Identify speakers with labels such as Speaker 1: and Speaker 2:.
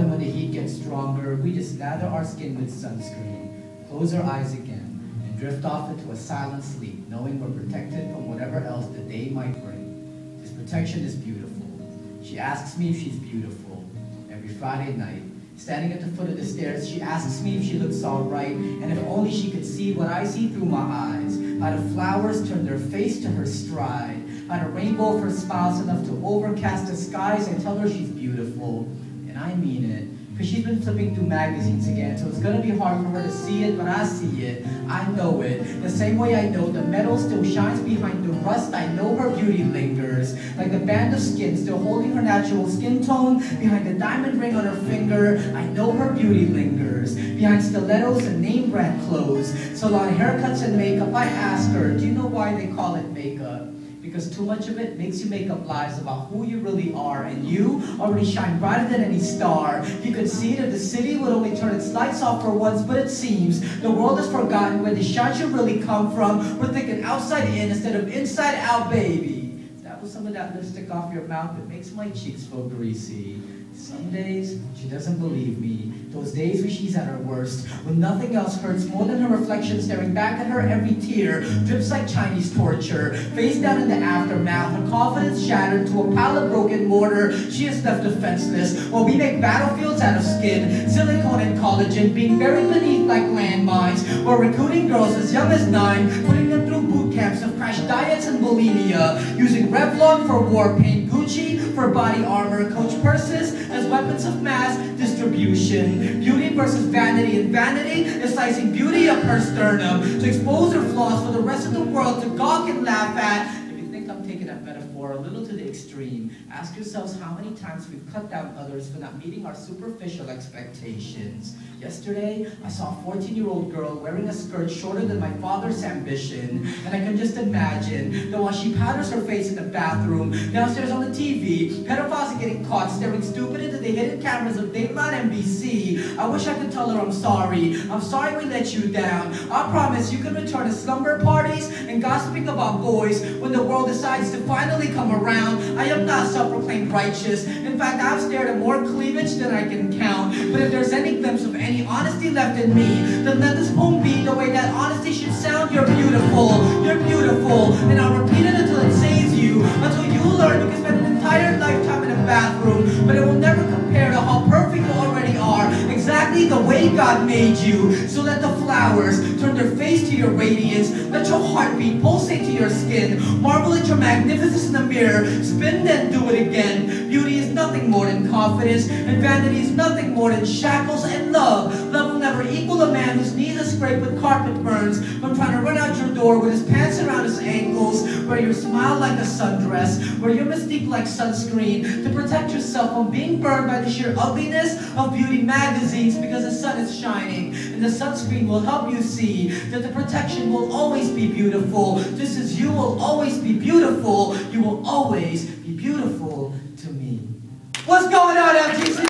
Speaker 1: and when the heat gets stronger, we just lather our skin with sunscreen, close our eyes again, and drift off into a silent sleep, knowing we're protected from whatever else the day might bring. This protection is beautiful. She asks me if she's beautiful every Friday night. Standing at the foot of the stairs, she asks me if she looks all right, and if only she could see what I see through my eyes. How the flowers turn their face to her stride, how the rainbow for smiles enough to overcast the skies. I tell her she's beautiful, and I mean it. Because she's been flipping through magazines again, so it's gonna be hard for her to see it, but I see it. I know it. The same way I know the metal still shines behind the rust, I know her beauty lingers. Like the band of skin still holding her natural skin tone behind the diamond ring on her finger, I know her beauty lingers. Behind stilettos and name brand clothes, salon haircuts and makeup, I ask her, do you know why they call it makeup? Because too much of it makes you make up lies about who you really are, and you already shine brighter than any star. You could see it if the city would only turn its lights off for once, but it seems the world has forgotten where the shine should really come from. We're thinking outside in instead of inside out, baby. That was some of that lipstick off your mouth that makes my cheeks feel greasy. Some days, she doesn't believe me. Those days when she's at her worst, when nothing else hurts more than her reflection staring back at her, every tear drips like Chinese torture. Face down in the aftermath, her confidence shattered to a pile of broken mortar. She is left defenseless, while we make battlefields out of skin, silicone and collagen, being buried beneath like landmines. We're recruiting girls as young as 9, putting them through boot camps of crash diets and bulimia, using Revlon for war paint, Gucci for body armor, Coach purses as weapons of mass distribution. Beauty versus vanity, and vanity is slicing beauty up her sternum to expose her flaws for the rest of the world to gawk and laugh at. If you think I'm taking that metaphor a little to the extreme, ask yourselves how many times we've cut down others for not meeting our superficial expectations. Yesterday, I saw a 14-year-old girl wearing a skirt shorter than my father's ambition, and I can just imagine that while she powders her face in the bathroom, downstairs on the TV, pedophiles are getting caught staring stupid into the hidden cameras of Dateline NBC. I wish I could tell her I'm sorry we let you down. I promise you can return to slumber parties and gossiping about boys when the world decides to finally come around. I am not self-proclaimed righteous. In fact, I've stared at more cleavage than I can count. But if there's any glimpse of any honesty left in me, then let this poem be the way that honesty should sound. You're beautiful, and I'll repeat it until it saves you, until you learn you can spend an entire lifetime in a bathroom, but it will never compare to how perfect you already are, exactly the way God made you. So let the flowers turn their face to your radiance, let your heartbeat pulsate to your skin, marvel at your magnificence in the mirror, spin then do it again. Beauty is nothing more than confidence, and vanity is nothing more than shackles and love. Love will never equal a man whose knees are scraped with carpet burns from trying to run out your door with his pants around his ankles, wear your smile like a sundress, wear your mystique like sunscreen to protect yourself from being burned by the sheer ugliness of beauty magazines, because the sun is shining and the sunscreen will help you see that the protection will always be beautiful, just as you will always be beautiful. You will always be beautiful to me. What's going on, FGCU?